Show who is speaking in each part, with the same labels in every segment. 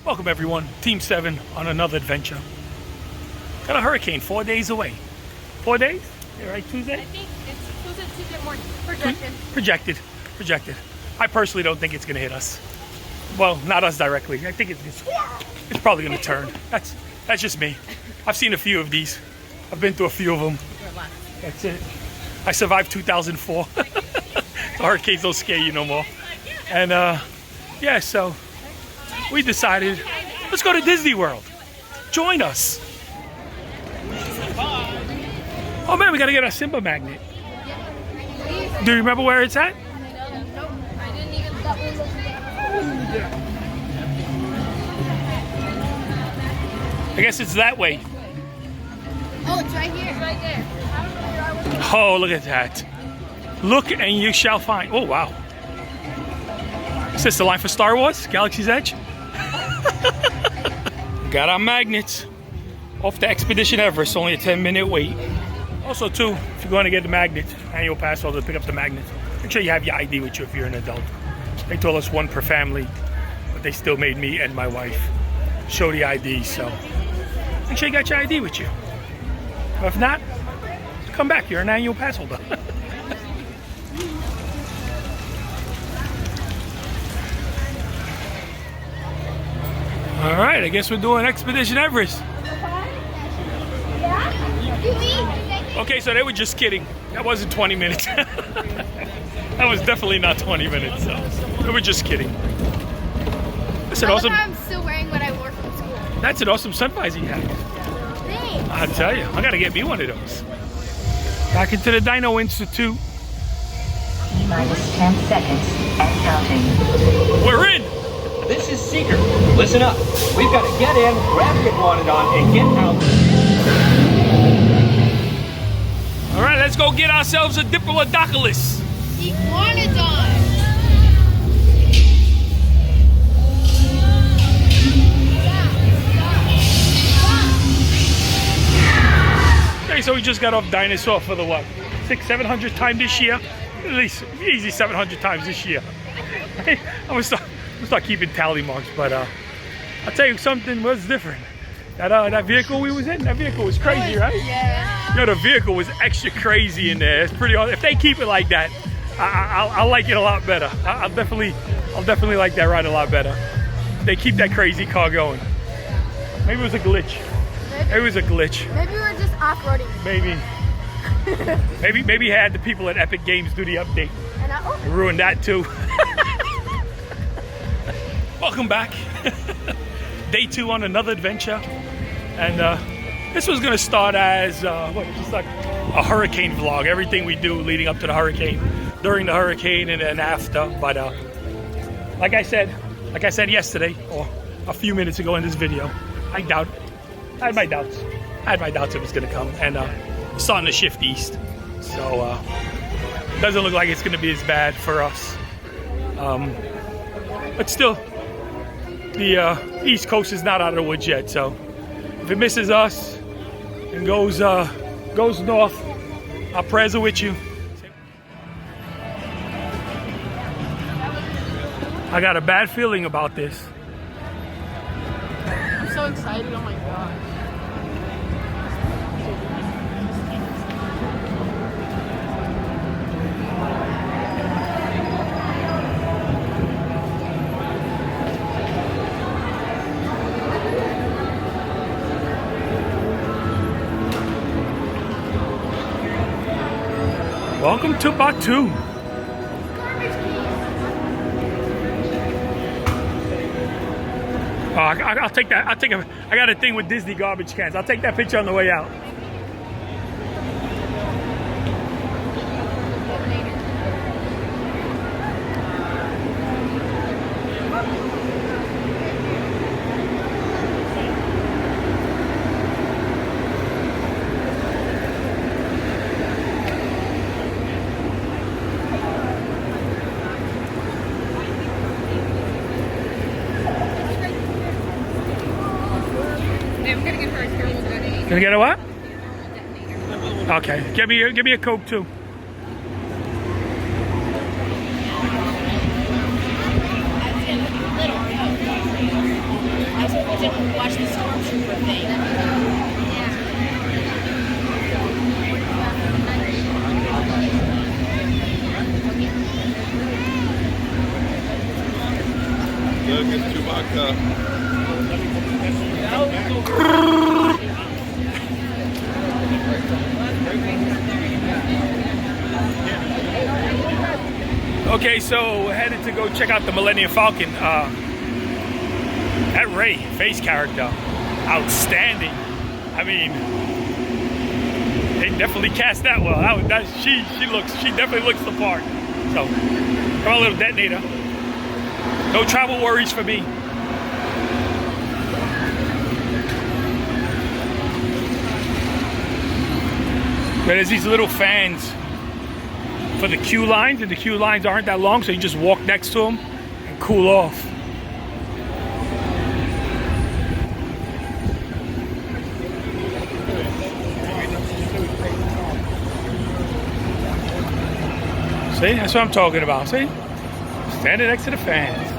Speaker 1: Welcome everyone, Team 7 on another adventure. Got a hurricane 4 days away. 4 days? Yeah, right, Tuesday?
Speaker 2: I think it's Tuesday morning.
Speaker 1: Projected. I personally don't think it's gonna hit us. Well, not us directly. I think it's probably gonna turn. That's just me. I've seen a few of these. I've been through a few of them. That's it. I survived 2004. So hurricanes don't scare you no more. And yeah, so we decided, let's go to Disney World. Join us. Oh man, we gotta get our Simba magnet. Do you remember where it's at?
Speaker 2: Nope, I didn't even
Speaker 1: I guess it's that way.
Speaker 2: Oh, it's right here. It's right there.
Speaker 1: Oh, look at that. Look and you shall find. Oh, wow. Is this the line for Star Wars? Galaxy's Edge? Got our magnets. Off to Expedition Everest, only a 10-minute wait. Also, too, if you're going to get the magnets, annual pass holder to pick up the magnets, make sure you have your ID with you if you're an adult. They told us one per family, but they still made me and my wife show the ID, so make sure you got your ID with you. If not, come back, you're an annual pass holder. All right, I guess we're doing Expedition Everest. Okay, so they were just kidding. That wasn't 20 minutes. That was definitely not 20 minutes, so they were just kidding. That's an awesome.
Speaker 2: I'm still wearing what I wore from school.
Speaker 1: That's an awesome sun visor you have.
Speaker 2: Thanks.
Speaker 1: I tell you, I gotta get me one of those. Back into the Dino Institute.
Speaker 3: T-minus 10 seconds and counting.
Speaker 1: We're in.
Speaker 4: This is Seeker. Listen up. We've got to get in, grab the Iguanodon, and get out.
Speaker 1: All right, let's go get ourselves a Diplodocus.
Speaker 2: Iguanodon.
Speaker 1: Okay, so we just got off Dinosaur for the what? 600-700 times this year? At least easy 700 times this year. I'm gonna start keeping tally marks, but I'll tell you something was different. That vehicle we was in, that vehicle was crazy, right?
Speaker 2: Yeah.
Speaker 1: Yo, the vehicle was extra crazy in there. It's pretty awesome. If they keep it like that, I'll like it a lot better. I'll definitely like that ride a lot better. They keep that crazy car going. Maybe it was a glitch. Maybe it was a glitch.
Speaker 2: Maybe we were just off-roading.
Speaker 1: Maybe. maybe had the people at Epic Games do the update.
Speaker 2: And
Speaker 1: It ruined that too. Welcome back. Day 2 on another adventure. And this was gonna start as just like a hurricane vlog. Everything we do leading up to the hurricane, during the hurricane, and then after. But like I said yesterday, or a few minutes ago in this video, I had my doubts it was gonna come, and it's starting to shift east. So it doesn't look like it's gonna be as bad for us. But still, the East Coast is not out of the woods yet, so if it misses us and goes north, our prayers are with you. I got a bad feeling about this.
Speaker 2: I'm so excited, oh my god.
Speaker 1: Welcome to Batu. Oh, I'll take that. I got a thing with Disney garbage cans. I'll take that picture on the way out.
Speaker 2: I'm gonna get her a thermal detonator.
Speaker 1: Gonna get a what? Okay, give me a Coke too.
Speaker 2: Watch the stormtrooper thing.
Speaker 5: Look, it's Chewbacca.
Speaker 1: Okay, so we're headed to go check out the Millennium Falcon. That Rey face character, outstanding. I mean, they definitely cast that well. She definitely looks the part. So, come on, little detonator. No travel worries for me. But there's these little fans for the queue lines, and the queue lines aren't that long, so you just walk next to them and cool off. See, that's what I'm talking about. See, standing next to the fans.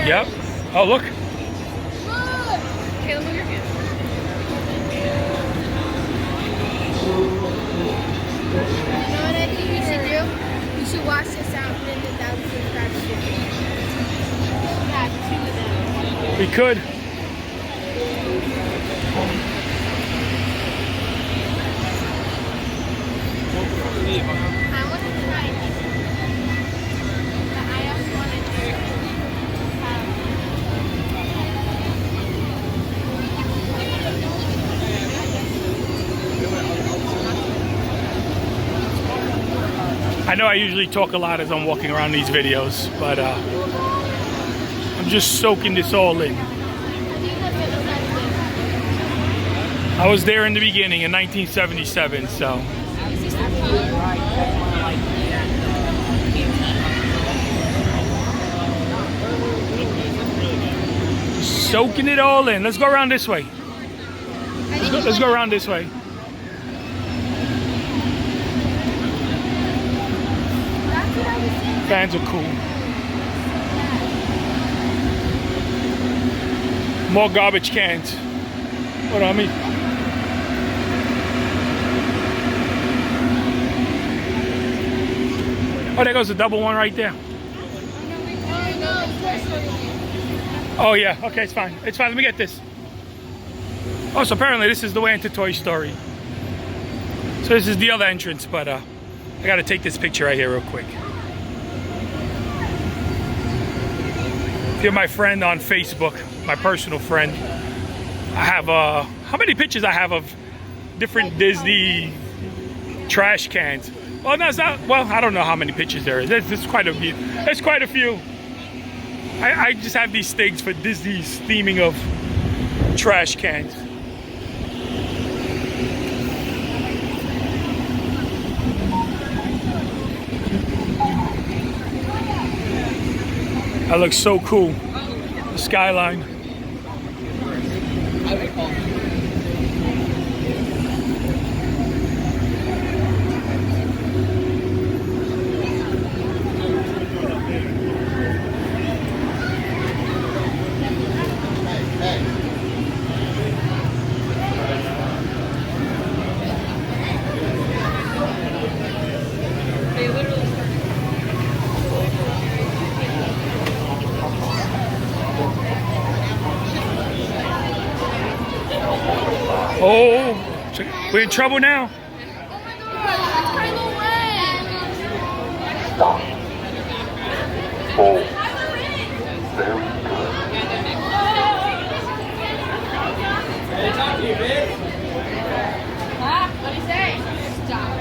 Speaker 1: Yep. Oh, look.
Speaker 2: Caleb, move your hand.
Speaker 6: You know what I think we should do? We should watch this out and then the 1,000 subscribers. Yeah, 2 of them.
Speaker 1: We could.
Speaker 6: I want to try this. But I also want to do
Speaker 1: I know I usually talk a lot as I'm walking around these videos, but I'm just soaking this all in. I was there in the beginning in 1977, so. Soaking it all in. Let's go around this way. Let's go around this way. Fans are cool. More garbage cans. What I mean? Oh, there goes the double one right there. Oh yeah, okay, it's fine. It's fine, let me get this. Oh, so apparently this is the way into Toy Story. So this is the other entrance, but I gotta take this picture right here real quick. If you're my friend on Facebook, my personal friend, I have how many pictures I have of different Disney trash cans. Well, no, it's not. Well, I don't know how many pictures there is. There's quite a few. There's quite a few. I just have these things for Disney's theming of trash cans. That looks so cool. The skyline. Oh, we're in trouble now.
Speaker 5: Oh, very good.
Speaker 2: What do you say? Stop.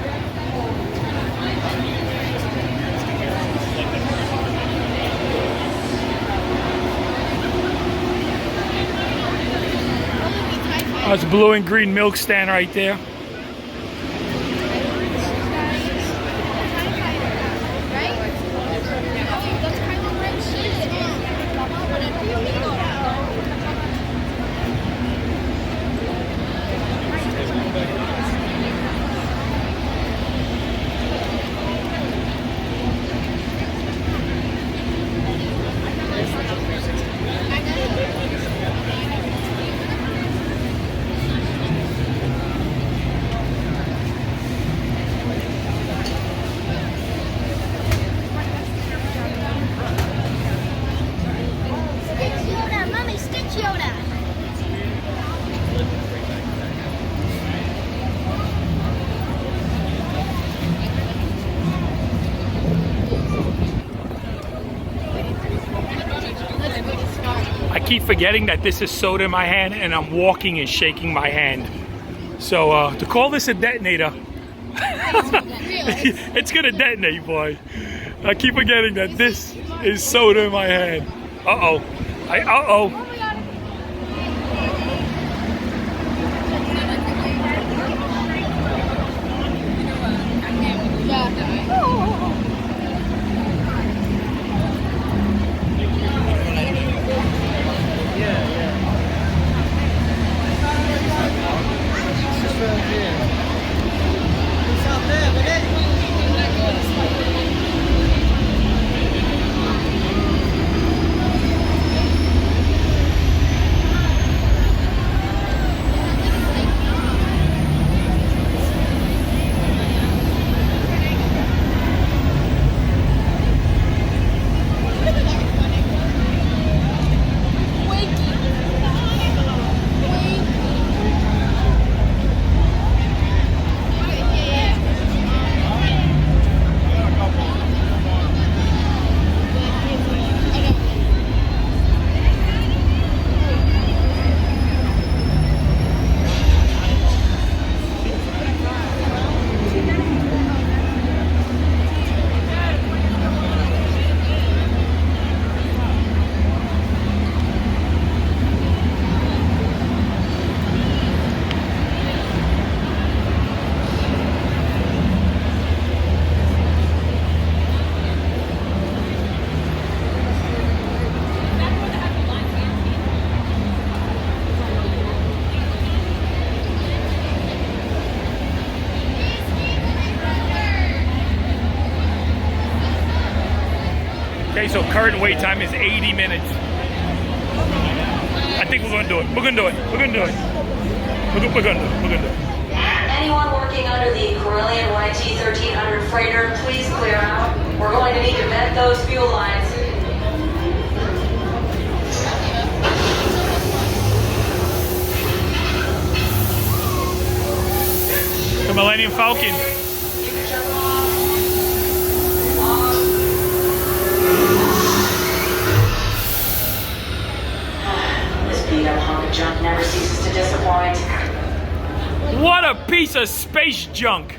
Speaker 1: Oh, it's a blue and green milk stand right there. keep forgetting that this is soda in my hand, and I'm walking and shaking my hand. So to call this a detonator, it's gonna detonate, boy. I keep forgetting that this is soda in my hand. Uh-oh. Uh-oh. Okay, so current wait time is 80 minutes. I think we're gonna do it. We're gonna do it. We're gonna do it. We're gonna do it. We're gonna do it.
Speaker 7: Anyone working under the Carillion YT 1300 freighter, please clear out. We're going to need to vent those fuel lines.
Speaker 1: The Millennium Falcon.
Speaker 7: This beat-up hunk of junk never ceases to disappoint.
Speaker 1: What a piece of space junk.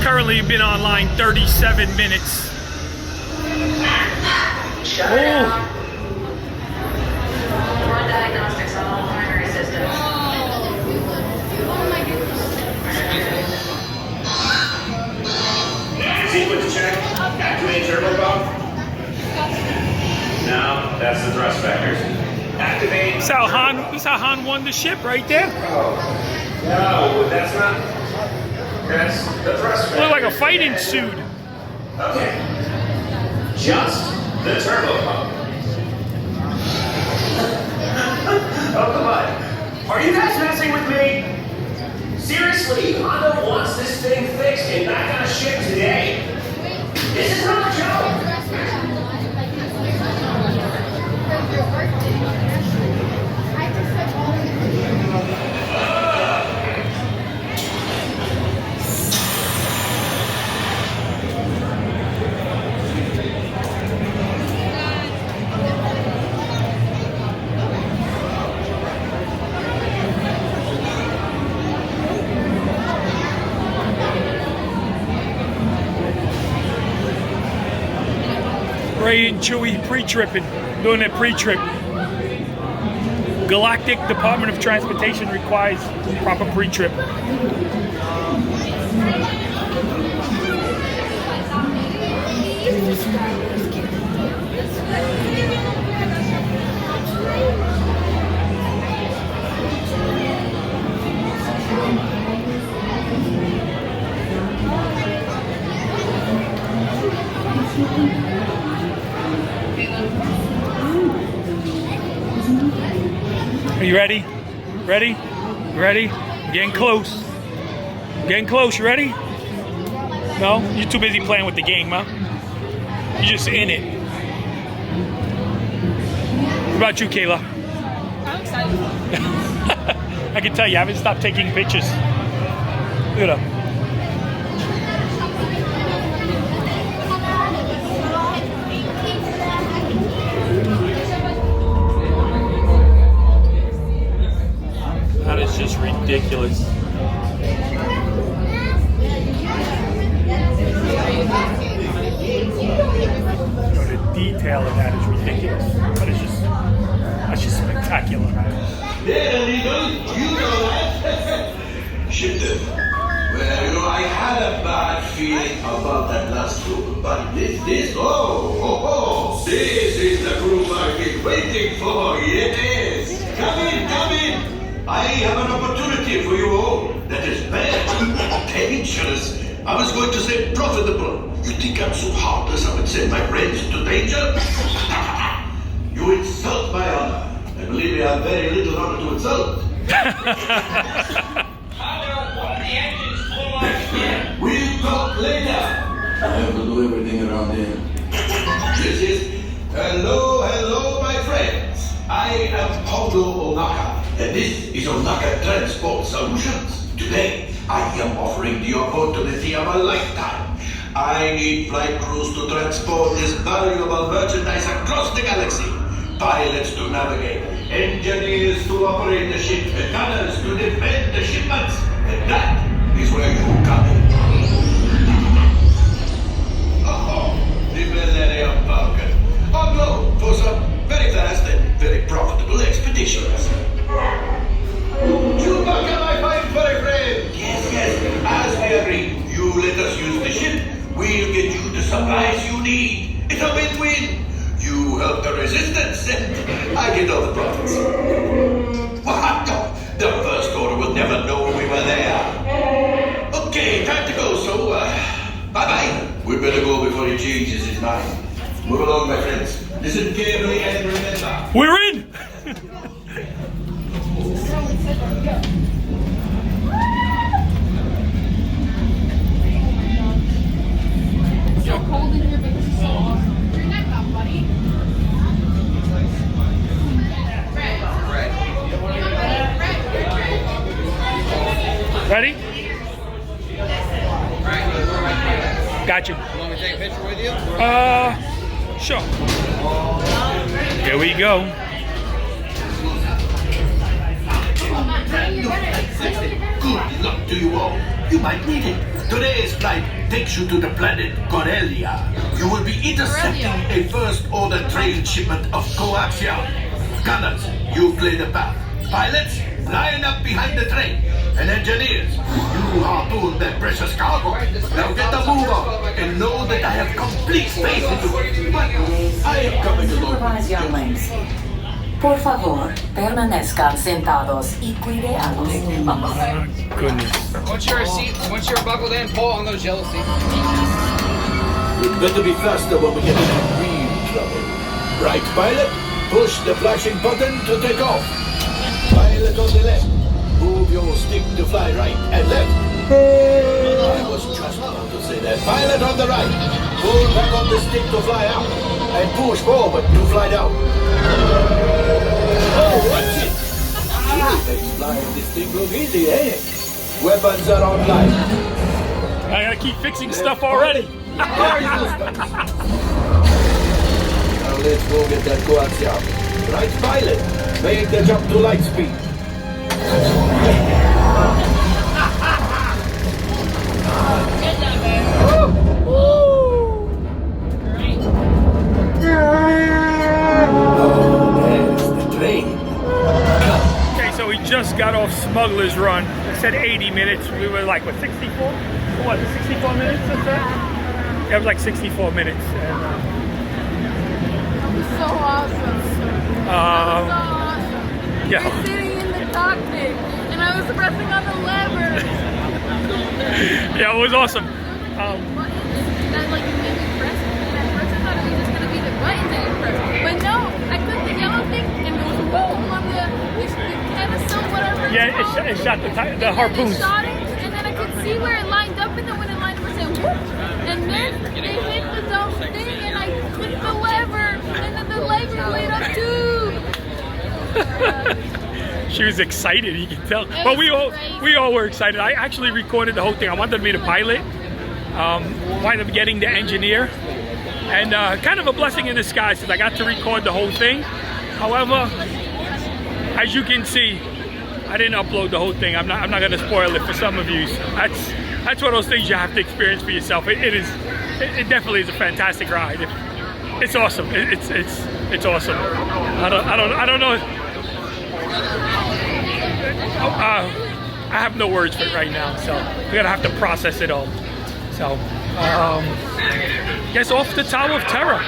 Speaker 1: Currently, you've been online 37 minutes.
Speaker 7: Shut it down. Run diagnostics on all primary systems.
Speaker 8: Sequence check. Activate turbo pump. No, that's the thrust vectors. Activate.
Speaker 1: This is how Han won the ship right there.
Speaker 8: No, that's not. That's the thrust vectors.
Speaker 1: Looked like a fighting suit.
Speaker 8: Okay. Just the turbo pump. Oh, come on. Are you guys messing with me? Seriously, Honda wants this thing fixed and back on a ship today. This is not a joke.
Speaker 1: Ray and Chewie pre-tripping, doing their pre-trip. Galactic Department of Transportation requires proper pre-trip. Are you ready? Ready? Ready? Getting close. Getting close. You ready? No? You're too busy playing with the game, huh? You're just in it. What about you, Kayla?
Speaker 2: I'm excited.
Speaker 1: I can tell you, I haven't stopped taking pictures. Look at her. That is just ridiculous. The detail of that is ridiculous, but that's just spectacular.
Speaker 5: There, illegal. You know that. Shifted. Well, I had a bad feeling about that last group, but this, oh, this is the group I've been waiting for, yes. Come in. I have an opportunity for you all that is bad, dangerous. I was going to say profitable. You think I'm so heartless I would send my friends to danger? You insult my honor. And believe me, I have very little honor to insult. We'll talk later. I have to do everything around here. This is hello, my friends. I am Pablo Onaka, and this is Onaka Transport Solutions. Today, I am offering the opportunity of a lifetime. I need flight crews to transport this valuable merchandise across the galaxy. Pilots to navigate, engineers to operate the ship, and gunners to defend the shipments. And that is where you come in. Oh, the Millennium Falcon. Oh no, for some very fast and very profitable expeditions. Chewbacca, my fine furry friend. Yes, as we agreed. You let us use the ship, we'll get you the supplies you need. It's a win-win. You help the resistance, and I get all the profits. What? The First Order will never know we were there. Okay, time to go, so, bye-bye. We better go before he changes his mind. Move along, my friends. Listen carefully and remember.
Speaker 1: We're in!
Speaker 2: It's so cold in here, but this is so awesome. Turn that up, buddy.
Speaker 1: Ready? Got you.
Speaker 9: You want me to take a picture with you?
Speaker 1: Sure. Here we go.
Speaker 5: Good luck to you all. You might need it. Today's flight takes you to the planet Corellia. You will be intercepting a first-order train shipment of coaxium. Gunners, you play the path. Pilots, line up behind the train. And engineers, you harpoon that precious cargo. Now get the move on and know that I have complete faith in you. But I am coming along.
Speaker 3: Supervise younglings. Por favor, permanezcan sentados y cuide a los niños.
Speaker 1: Goodness.
Speaker 9: Once you're buckled in, pull on those yellow seats.
Speaker 5: We'd better be faster when we get into real trouble. Right, pilot? Push the flashing button to take off. Pilot on the left. Move your stick to fly right and left. I was just about to say that. Pilot on the right. Pull back on the stick to fly out. And push forward to fly down. Oh, watch it! Makes flying this thing look easy, eh? Weapons are online.
Speaker 1: I gotta keep fixing stuff already.
Speaker 5: Now let's go get that coaxium. Right, pilot. Make the jump to light speed.
Speaker 1: Okay, so we just got off Smuggler's Run. It said 80 minutes. We were like, what, 64? What, 64 minutes, is that? Yeah, it was like 64 minutes. And,
Speaker 2: It was so awesome. So awesome.
Speaker 1: yeah.
Speaker 2: We're sitting in the cockpit, and I was pressing on the lever.
Speaker 1: Yeah, it was awesome.
Speaker 2: That like you made me press. And at first I thought it was just gonna be the buttons that you press, but no, I clicked the yellow thing, and there was boom on the canister, whatever.
Speaker 1: Yeah, it shot the harpoons.
Speaker 2: It shot it, and then I could see where it lined up, and then when it lined up, it said whoop, and then they hit the dumb thing, and I guys were laid up too.
Speaker 1: She was excited, you can tell. But we all were excited. I actually recorded the whole thing. I wanted to be the pilot. Wind up getting the engineer. And kind of a blessing in disguise because I got to record the whole thing. However, as you can see, I didn't upload the whole thing. I'm not going to spoil it for some of you. That's one of those things you have to experience for yourself. It definitely is a fantastic ride. It's awesome. It's awesome. I don't know. I have no words for it right now, so we're gonna have to process it all. So, guess off the Tower of Terror.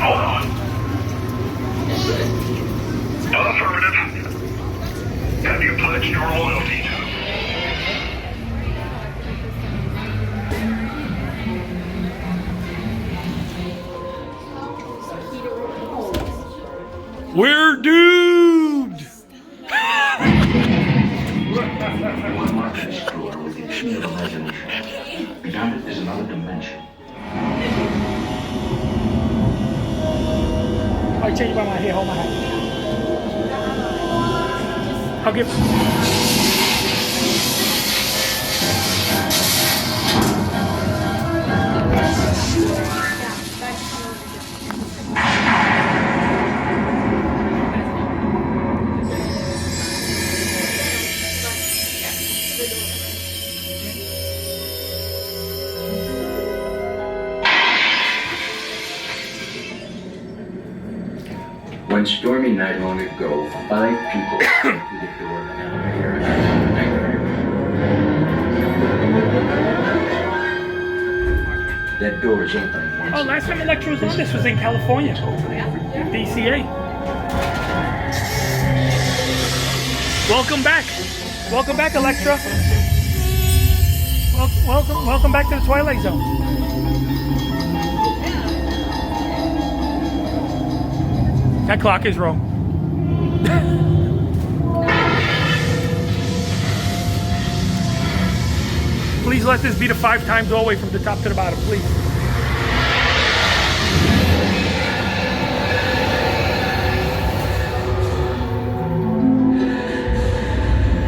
Speaker 5: Hold on. Affirmative. Have you pledged your loyalty to?
Speaker 1: We're doomed!
Speaker 5: One mark is true, or we can share the resolution. Beyond it is another dimension.
Speaker 1: I'll change my mind here, hold my hand. I'll give.
Speaker 10: One stormy night long ago, 5 people came through the door of an elevator and had a nightmare. That door is opening once.
Speaker 1: Oh, last time Electra was on this was in California. DCA. Welcome back. Welcome back, Electra. Welcome back to the Twilight Zone. That clock is wrong. Please let this be the 5 times all the way from the top to the bottom, please.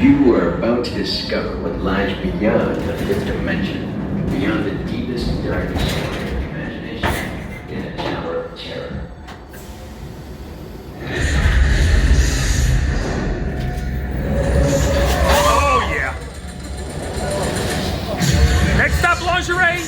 Speaker 10: You are about to discover what lies beyond the 5th dimension, beyond the deepest, darkest of your imagination, in a tower of terror.
Speaker 1: Oh yeah. Next stop, lingerie.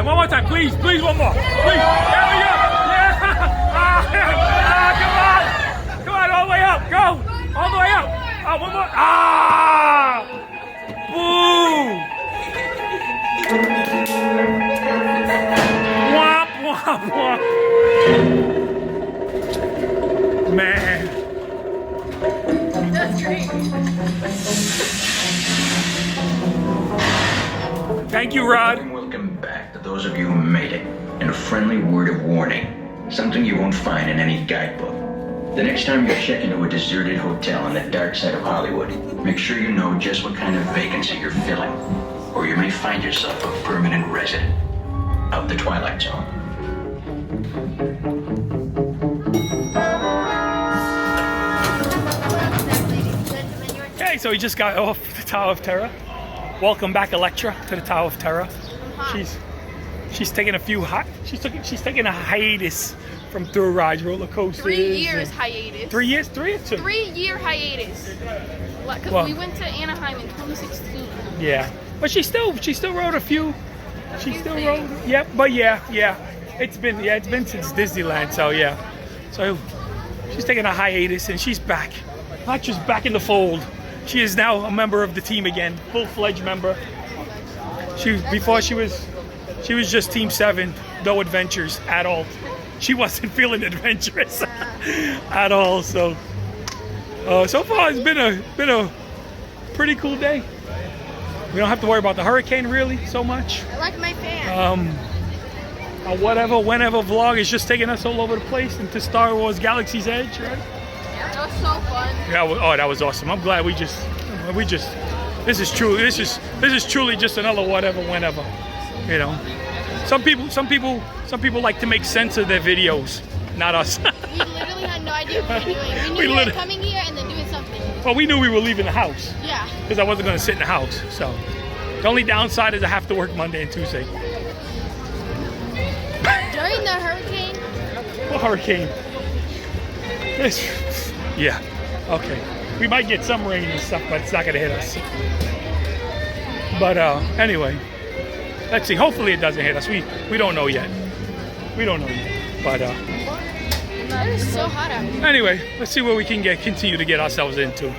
Speaker 1: One more time, please, one more. Please, there we go. Yeah. Come on, all the way up. Go, all the way up. One more. Boo. Womp, womp, womp. Man.
Speaker 2: That's great.
Speaker 1: Thank you, Rod.
Speaker 10: Welcome back to those of you who made it. And a friendly word of warning. Something you won't find in any guidebook. The next time you check into a deserted hotel on the dark side of Hollywood, make sure you know just what kind of vacancy you're filling. Or you may find yourself a permanent resident of the Twilight Zone.
Speaker 1: Okay, so we just got off the Tower of Terror. Welcome back, Electra, to the Tower of Terror. She's taking she's taking a hiatus from thrill rides, roller coasters.
Speaker 2: 3 years hiatus.
Speaker 1: 3 years? 3 or 2?
Speaker 2: 3-year hiatus. Because we went to Anaheim in 2016.
Speaker 1: Yeah, but she still rode a few. She still rode. Yeah, but yeah. It's been since Disneyland, so yeah. So she's taking a hiatus and she's back. Not just back in the fold. She is now a member of the team again, full-fledged member. Before she was just Team 7, no adventures at all. she wasn't feeling adventurous at all. So so far it's been a pretty cool day. We don't have to worry about the hurricane really so much.
Speaker 6: I like my fan.
Speaker 1: A whatever, whenever vlog is just taking us all over the place into Star Wars Galaxy's Edge, right?
Speaker 2: That was so fun.
Speaker 1: Yeah, oh, that was awesome. I'm glad we just, this is truly just another whatever, whenever, you know. Some people like to make sense of their videos, not us.
Speaker 6: We literally had no idea what we were doing. We knew we were coming here and then doing something.
Speaker 1: Well, we knew we were leaving the house.
Speaker 6: Yeah.
Speaker 1: Because I wasn't going to sit in the house, so. The only downside is I have to work Monday and Tuesday.
Speaker 6: During the hurricane?
Speaker 1: What hurricane? Yeah, okay. We might get some rain and stuff, but it's not gonna hit us. But anyway, let's see. Hopefully it doesn't hit us. We don't know yet. We don't know yet. But
Speaker 6: It is so hot out here.
Speaker 1: anyway, let's see what we can continue to get ourselves into.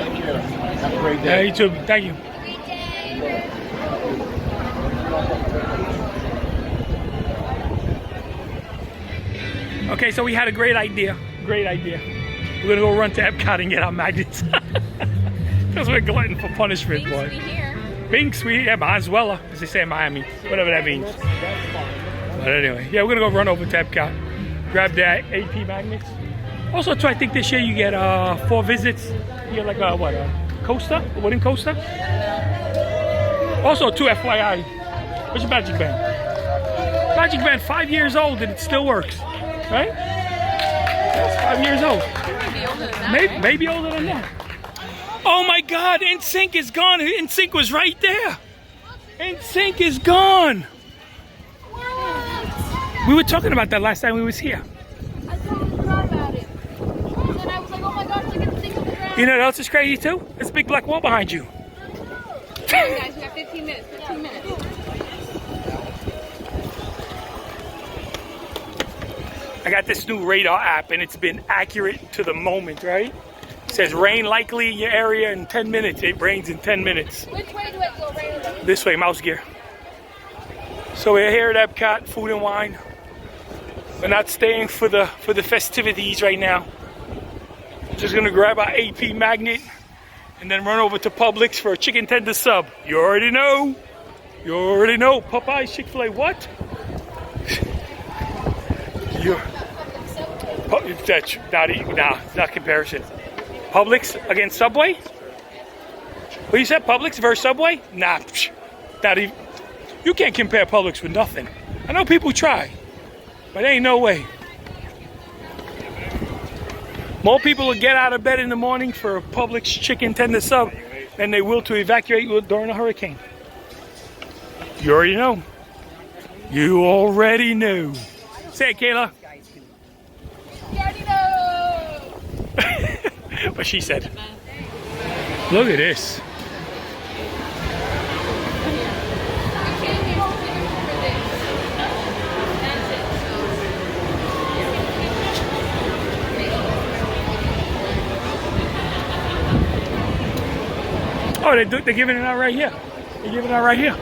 Speaker 8: Have a great
Speaker 1: Yeah,
Speaker 8: day.
Speaker 1: you too. Thank you. Okay, so we had a great idea. Great idea. We're gonna go run to Epcot and get our magnets. Because we're glutton for punishment, boy. Being sweet, yeah, Venezuela, as they say in Miami, whatever that means. But anyway, yeah, we're gonna go run over to Epcot, grab that AP magnets. Also, too, I think this year you get 4 visits. You get like a what, a coaster, a wooden coaster. Also, 2 FYI, what's your Magic Band? Magic Band, 5 years old and it still works, right? It's 5 years old.
Speaker 2: Maybe older than that.
Speaker 1: Maybe older than that. Oh my God, NSYNC is gone. NSYNC was right there. NSYNC is gone. We were talking about that last time we was here.
Speaker 2: I totally forgot about it. And then I was like, oh my gosh, look at the thing on the ground.
Speaker 1: You know what else is crazy too? There's a big black wall behind you.
Speaker 2: Come on, guys, we have 15 minutes. 15 minutes.
Speaker 1: I got this new radar app and it's been accurate to the moment, right? It says rain likely in your area in 10 minutes. It rains in 10 minutes.
Speaker 2: Which way do I go, right or left?
Speaker 1: This way, mouse gear. So we're here at Epcot, food and wine. We're not staying for the festivities right now. Just gonna grab our AP magnet and then run over to Publix for a chicken tender sub. You already know. You already know. Popeye's, Chick-fil-A, what? That's not comparison. Publix against Subway? What you said, Publix versus Subway? Nah, not even. You can't compare Publix with nothing. I know people try, but ain't no way. More people will get out of bed in the morning for a Publix chicken tender sub than they will to evacuate you during a hurricane. You already know. You already know. Say it, Kayla.
Speaker 2: You already know.
Speaker 1: What she said. Look at this. Oh, they're giving it out right here. They're giving it out right here.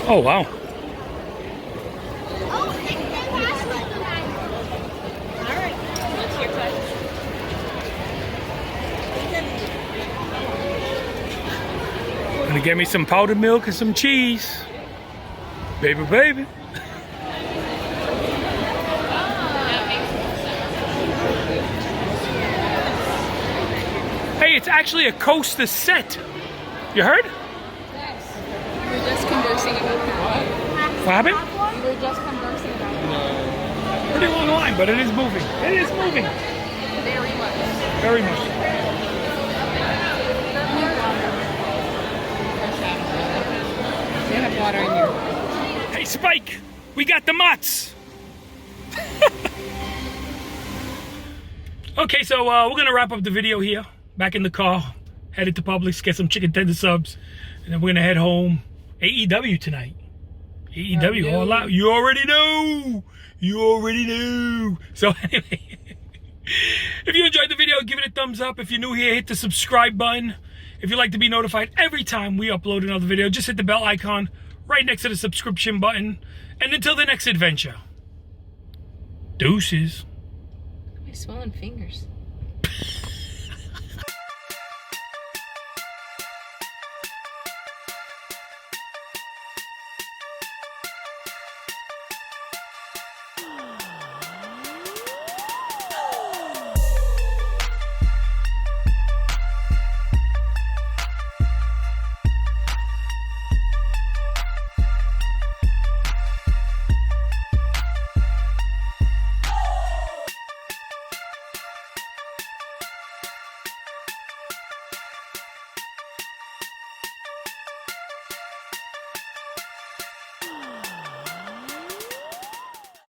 Speaker 1: Oh, wow. Gonna get me some powdered milk and some cheese. Baby, baby. Hey, it's actually a coaster set. You heard?
Speaker 2: We were just conversing about that.
Speaker 1: What happened?
Speaker 2: We were just conversing about that.
Speaker 1: Pretty long line, but it is moving. It is moving.
Speaker 2: Very much.
Speaker 1: Very much.
Speaker 2: You have water in here.
Speaker 1: Hey, Spike, we got the mutts. Okay, so we're gonna wrap up the video here. Back in the car, headed to Publix, get some chicken tender subs, and then we're gonna head home. AEW tonight. AEW all out. You already know. You already know. So anyway, if you enjoyed the video, give it a thumbs up. If you're new here, hit the subscribe button. If you'd like to be notified every time we upload another video, just hit the bell icon right next to the subscription button. And until the next adventure, deuces.
Speaker 2: My swollen fingers.